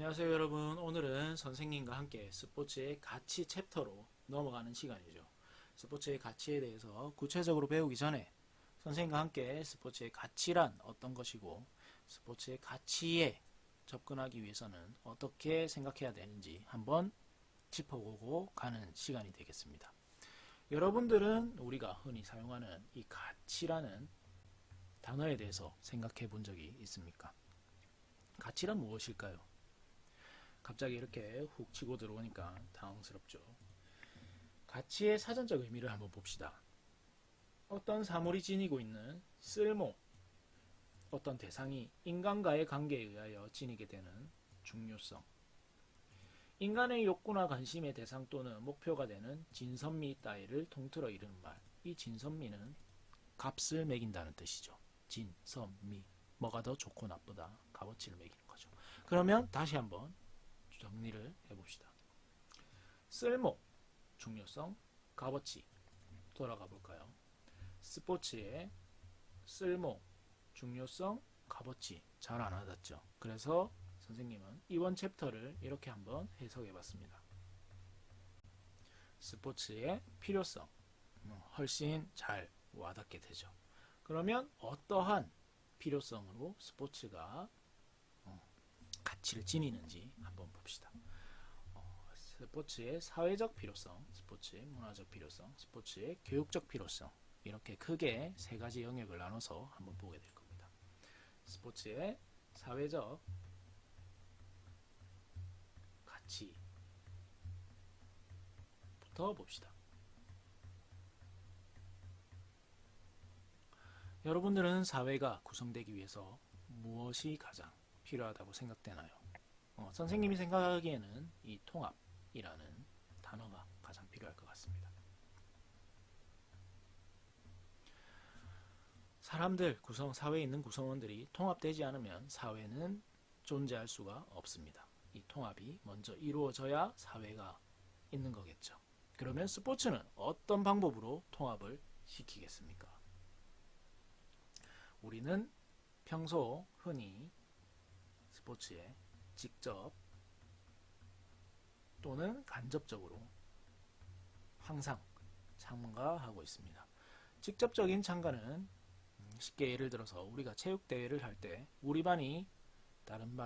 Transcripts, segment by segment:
안녕하세요 여러분. 오늘은 선생님과 함께 스포츠의 가치 챕터로 넘어가는 시간이죠. 스포츠의 가치에 대해서 구체적으로 배우기 전에 선생님과 함께 스포츠의 가치란 어떤 것이고 스포츠의 가치에 접근하기 위해서는 어떻게 생각해야 되는지 한번 짚어보고 가는 시간이 되겠습니다. 여러분들은 우리가 흔히 사용하는 이 가치라는 단어에 대해서 생각해 본 적이 있습니까? 가치란 무엇일까요? 갑자기 이렇게 훅 치고 들어오니까 당황스럽죠. 가치의 사전적 의미를 한번 봅시다. 어떤 사물이 지니고 있는 쓸모, 어떤 대상이 인간과의 관계에 의하여 지니게 되는 중요성, 인간의 욕구나 관심의 대상 또는 목표가 되는 진선미 따위를 통틀어 이르는 말. 이 진선미는 값을 매긴다는 뜻이죠. 진선미, 뭐가 더 좋고 나쁘다, 값어치를 매기는 거죠. 그러면 다시 한번 정리를 해봅시다. 쓸모, 중요성, 값어치 돌아가 볼까요? 스포츠의 쓸모, 중요성, 값어치 잘 안 와닿죠? 그래서 선생님은 이번 챕터를 이렇게 한번 해석해 봤습니다. 스포츠의 필요성 훨씬 잘 와닿게 되죠. 그러면 어떠한 필요성으로 스포츠가 가치를 지니는지 한번 봅시다. 스포츠의 사회적 필요성, 스포츠의 문화적 필요성, 스포츠의 교육적 필요성, 이렇게 크게 세 가지 영역을 나눠서 한번 보게 될 겁니다. 스포츠의 사회적 가치부터 봅시다. 여러분들은 사회가 구성되기 위해서 무엇이 가장 필요하다고 생각되나요? 선생님이 생각하기에는 이 통합이라는 단어가 가장 필요할 것 같습니다. 사람들, 사회에 있는 구성원들이 통합되지 않으면 사회는 존재할 수가 없습니다. 이 통합이 먼저 이루어져야 사회가 있는 거겠죠. 그러면 스포츠는 어떤 방법으로 통합을 시키겠습니까? 우리는 평소 흔히 스포츠에 직접 또는 간접적으로 항상 참가하고 있습니다. 직접적인 참가는 쉽게 예를 들어서 우리가 체육대회를 할 때 우리 반이 다른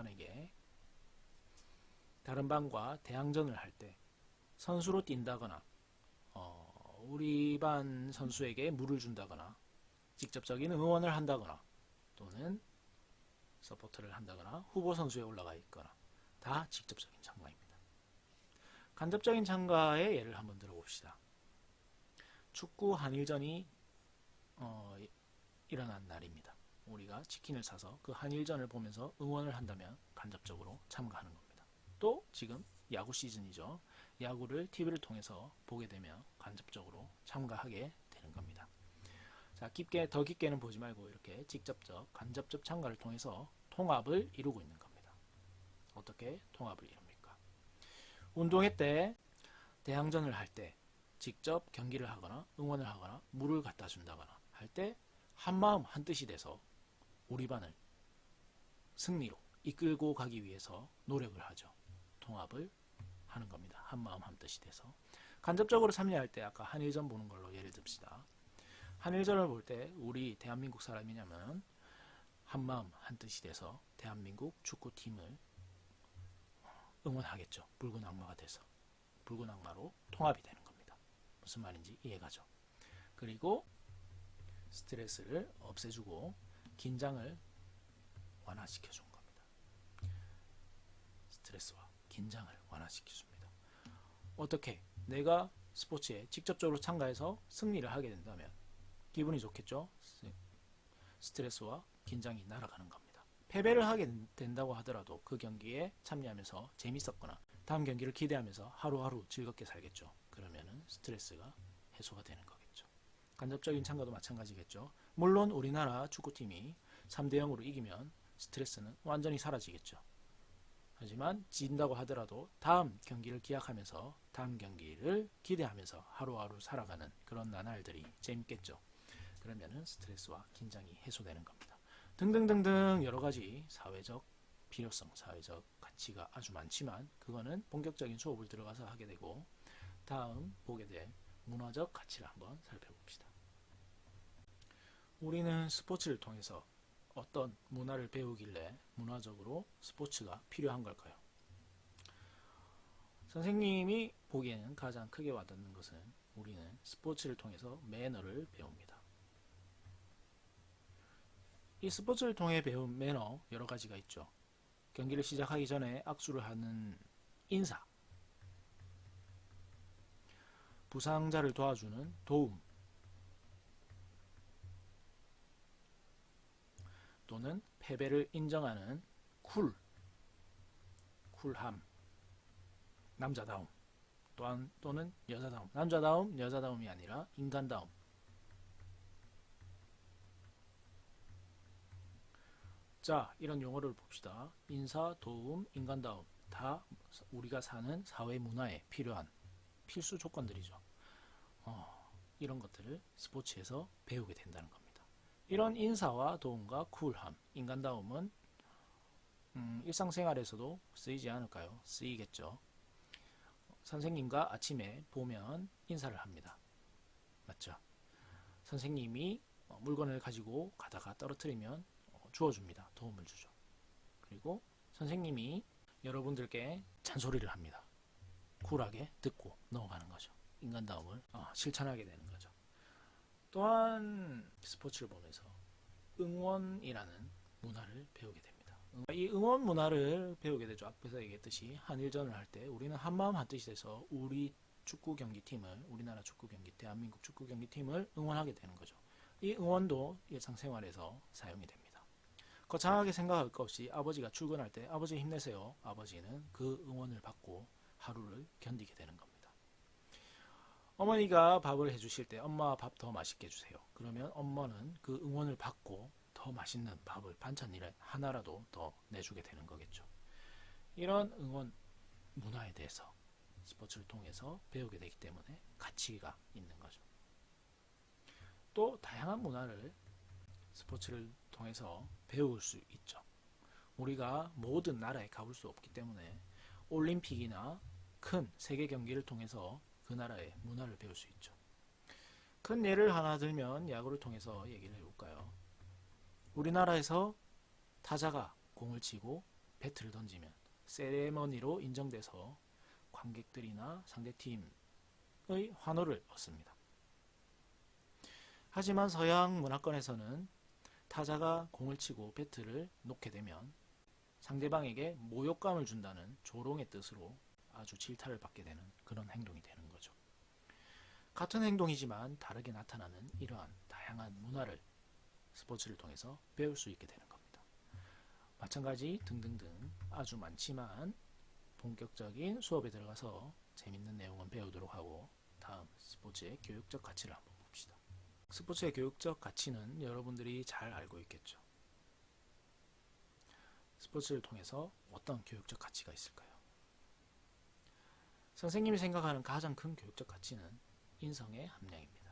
반과 대항전을 할 때 선수로 뛴다거나 우리 반 선수에게 물을 준다거나 직접적인 응원을 한다거나 또는 서포트를 한다거나 후보 선수에 올라가 있거나 다 직접적인 참가입니다. 간접적인 참가의 예를 한번 들어봅시다. 축구 한일전이 일어난 날입니다. 우리가 치킨을 사서 그 한일전을 보면서 응원을 한다면 간접적으로 참가하는 겁니다. 또 지금 야구 시즌이죠. 야구를 TV를 통해서 보게 되면 간접적으로 참가하게 되는 겁니다. 자, 더 깊게는 보지 말고 이렇게 직접적, 간접적 참가를 통해서 통합을 이루고 있는 겁니다. 어떻게 통합을 이룹니까? 운동회 때, 대항전을 할 때 직접 경기를 하거나 응원을 하거나 물을 갖다 준다거나 할 때 한마음 한뜻이 돼서 우리 반을 승리로 이끌고 가기 위해서 노력을 하죠. 통합을 하는 겁니다. 한마음 한뜻이 돼서. 간접적으로 참여할 때 아까 한일전 보는 걸로 예를 듭시다. 한일전을 볼 때 우리 대한민국 사람이냐면 한마음 한뜻이 돼서 대한민국 축구팀을 응원하겠죠. 붉은 악마가 돼서. 붉은 악마로 통합이 되는 겁니다. 무슨 말인지 이해가죠. 그리고 스트레스를 없애주고 긴장을 완화시켜준 겁니다. 스트레스와 긴장을 완화시켜줍니다. 어떻게? 내가 스포츠에 직접적으로 참가해서 승리를 하게 된다면 기분이 좋겠죠? 스트레스와 긴장이 날아가는 겁니다. 패배를 하게 된다고 하더라도 그 경기에 참여하면서 재밌었거나 다음 경기를 기대하면서 하루하루 즐겁게 살겠죠. 그러면은 스트레스가 해소가 되는 거겠죠. 간접적인 참가도 마찬가지겠죠. 물론 우리나라 축구팀이 3대0으로 이기면 스트레스는 완전히 사라지겠죠. 하지만 진다고 하더라도 다음 경기를 기약하면서 다음 경기를 기대하면서 하루하루 살아가는 그런 나날들이 재밌겠죠. 그러면은 스트레스와 긴장이 해소되는 겁니다. 등등등등 여러가지 사회적 필요성, 사회적 가치 가치가 아주 많지만 그거는 본격적인 수업을 들어가서 하게 되고, 다음 보게 될 문화적 가치를 한번 살펴봅시다. 우리는 스포츠를 통해서 어떤 문화를 배우길래 문화적으로 스포츠가 필요한 걸까요? 선생님이 보기에는 가장 크게 와닿는 것은 우리는 스포츠를 통해서 매너를 배웁니다. 이 스포츠를 통해 배운 매너 여러 가지가 있죠. 경기를 시작하기 전에 악수를 하는 인사, 부상자를 도와주는 도움, 또는 패배를 인정하는 쿨함, 남자다움, 또는 여자다움, 남자다움, 여자다움이 아니라 인간다움. 자, 이런 용어를 봅시다. 인사, 도움, 인간다움, 다 우리가 사는 사회 문화에 필요한 필수 조건들이죠. 이런 것들을 스포츠에서 배우게 된다는 겁니다. 이런 인사와 도움과 쿨함, 인간다움은 일상생활에서도 쓰이지 않을까요? 쓰이겠죠. 선생님과 아침에 보면 인사를 합니다. 맞죠? 선생님이 물건을 가지고 가다가 떨어뜨리면 주워줍니다. 도움을 주죠. 그리고 선생님이 여러분들께 잔소리를 합니다. 쿨하게 듣고 넘어가는 거죠. 인간다움을 실천하게 되는 거죠. 또한 스포츠를 보면서 응원이라는 문화를 배우게 됩니다. 이 응원 문화를 배우게 되죠. 앞에서 얘기했듯이 한일전을 할 때 우리는 한마음 한뜻이 돼서 우리 축구 경기팀을, 우리나라 축구 경기, 대한민국 축구 경기팀을 응원하게 되는 거죠. 이 응원도 일상생활에서 사용이 됩니다. 거창하게 생각할 것 없이 아버지가 출근할 때 아버지 힘내세요. 아버지는 그 응원을 받고 하루를 견디게 되는 겁니다. 어머니가 밥을 해주실 때 엄마 밥 더 맛있게 해주세요. 그러면 엄마는 그 응원을 받고 더 맛있는 밥을 반찬 하나라도 더 내주게 되는 거겠죠. 이런 응원 문화에 대해서 스포츠를 통해서 배우게 되기 때문에 가치가 있는 거죠. 또 다양한 문화를 스포츠를 통해서 배울 수 있죠. 우리가 모든 나라에 가볼 수 없기 때문에 올림픽이나 큰 세계 경기를 통해서 그 나라의 문화를 배울 수 있죠. 큰 예를 하나 들면 야구를 통해서 얘기를 해볼까요? 우리나라에서 타자가 공을 치고 배트를 던지면 세레머니로 인정돼서 관객들이나 상대팀의 환호를 얻습니다. 하지만 서양 문화권에서는 타자가 공을 치고 배트를 놓게 되면 상대방에게 모욕감을 준다는 조롱의 뜻으로 아주 질타를 받게 되는 그런 행동이 되는 거죠. 같은 행동이지만 다르게 나타나는 이러한 다양한 문화를 스포츠를 통해서 배울 수 있게 되는 겁니다. 마찬가지 등등등 아주 많지만 본격적인 수업에 들어가서 재밌는 내용은 배우도록 하고, 다음 스포츠의 교육적 가치를 한번 봅시다. 스포츠의 교육적 가치는 여러분들이 잘 알고 있겠죠. 스포츠를 통해서 어떤 교육적 가치가 있을까요? 선생님이 생각하는 가장 큰 교육적 가치는 인성의 함량입니다.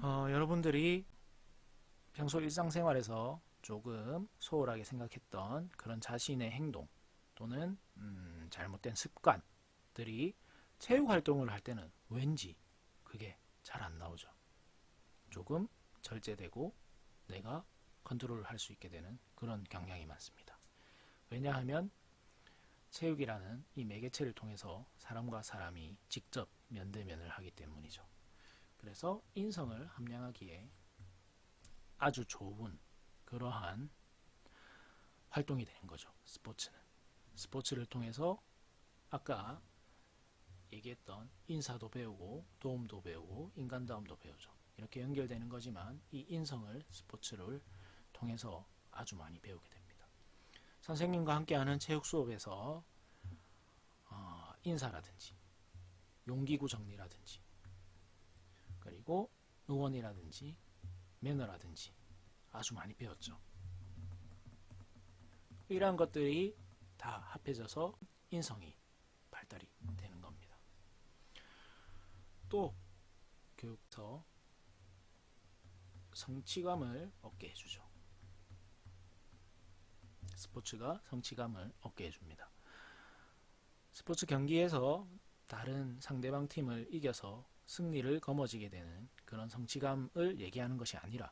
여러분들이 평소 일상생활에서 조금 소홀하게 생각했던 그런 자신의 행동 또는 잘못된 습관들이 체육활동을 할 때는 왠지 그게 잘 안 나오죠. 조금 절제되고 내가 컨트롤을 할 수 있게 되는 그런 경향이 많습니다. 왜냐하면 체육이라는 이 매개체를 통해서 사람과 사람이 직접 면대면을 하기 때문이죠. 그래서 인성을 함양하기에 아주 좋은 그러한 활동이 되는 거죠. 스포츠는. 스포츠를 통해서 아까 얘기했던 인사도 배우고 도움도 배우고 인간다움도 배우죠. 이렇게 연결되는 거지만 이 인성을 스포츠를 통해서 아주 많이 배우게 됩니다. 선생님과 함께하는 체육 수업에서 인사라든지 용기구 정리라든지 그리고 응원이라든지 매너라든지 아주 많이 배웠죠. 이러한 것들이 다 합해져서 인성이 발달이 되는 겁니다. 또 교육서 성취감을 얻게 해주죠. 스포츠가 성취감을 얻게 해줍니다. 스포츠 경기에서 다른 상대방 팀을 이겨서 승리를 거머쥐게 되는 그런 성취감을 얘기하는 것이 아니라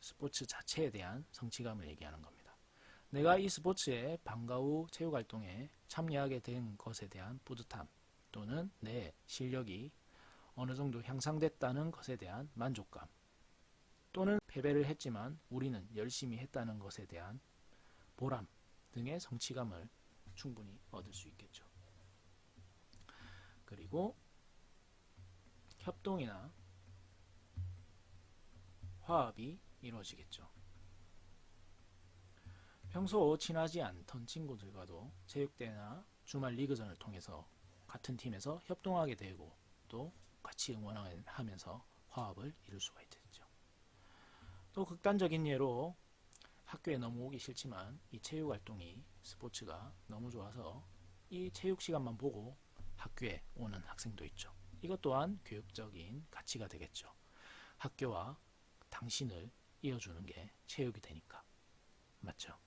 스포츠 자체에 대한 성취감을 얘기하는 겁니다. 내가 이 스포츠에 방과 후 체육활동에 참여하게 된 것에 대한 뿌듯함, 또는 내 실력이 어느 정도 향상됐다는 것에 대한 만족감, 또는 패배를 했지만 우리는 열심히 했다는 것에 대한 보람 등의 성취감을 충분히 얻을 수 있겠죠. 그리고 협동이나 화합이 이루어지겠죠. 평소 친하지 않던 친구들과도 체육대회나 주말 리그전을 통해서 같은 팀에서 협동하게 되고 또 같이 응원하면서 화합을 이룰 수가 있겠죠. 또 극단적인 예로 학교에 너무 오기 싫지만 이 체육활동이 스포츠가 너무 좋아서 이 체육 시간만 보고 학교에 오는 학생도 있죠. 이것 또한 교육적인 가치가 되겠죠. 학교와 당신을 이어주는 게 체육이 되니까. 맞죠?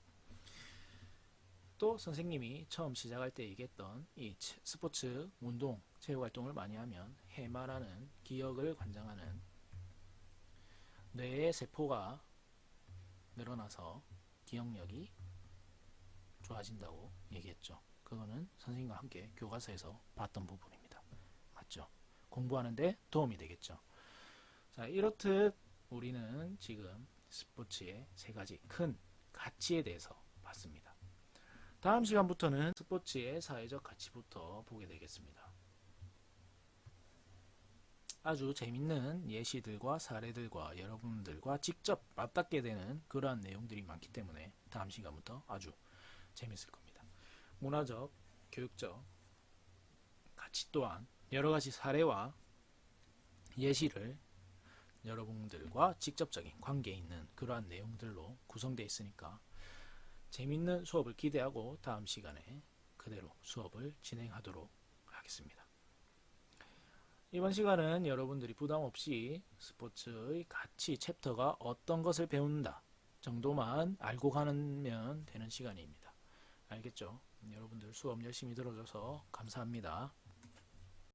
또 선생님이 처음 시작할 때 얘기했던 이 스포츠, 운동, 체육활동을 많이 하면 해마라는 기억을 관장하는 뇌의 세포가 늘어나서 기억력이 좋아진다고 얘기했죠. 그거는 선생님과 함께 교과서에서 봤던 부분입니다. 맞죠? 공부하는데 도움이 되겠죠. 자, 이렇듯 우리는 지금 스포츠의 세 가지 큰 가치에 대해서 봤습니다. 다음 시간부터는 스포츠의 사회적 가치부터 보게 되겠습니다. 아주 재밌는 예시들과 사례들과 여러분들과 직접 맞닿게 되는 그러한 내용들이 많기 때문에 다음 시간부터 아주 재밌을 겁니다. 문화적, 교육적 가치 또한 여러가지 사례와 예시를 여러분들과 직접적인 관계 있는 그러한 내용들로 구성되어 있으니까 재밌는 수업을 기대하고 다음 시간에 그대로 수업을 진행하도록 하겠습니다. 이번 시간은 여러분들이 부담없이 스포츠의 가치 챕터가 어떤 것을 배운다 정도만 알고 가면 되는 시간입니다. 알겠죠? 여러분들 수업 열심히 들어줘서 감사합니다.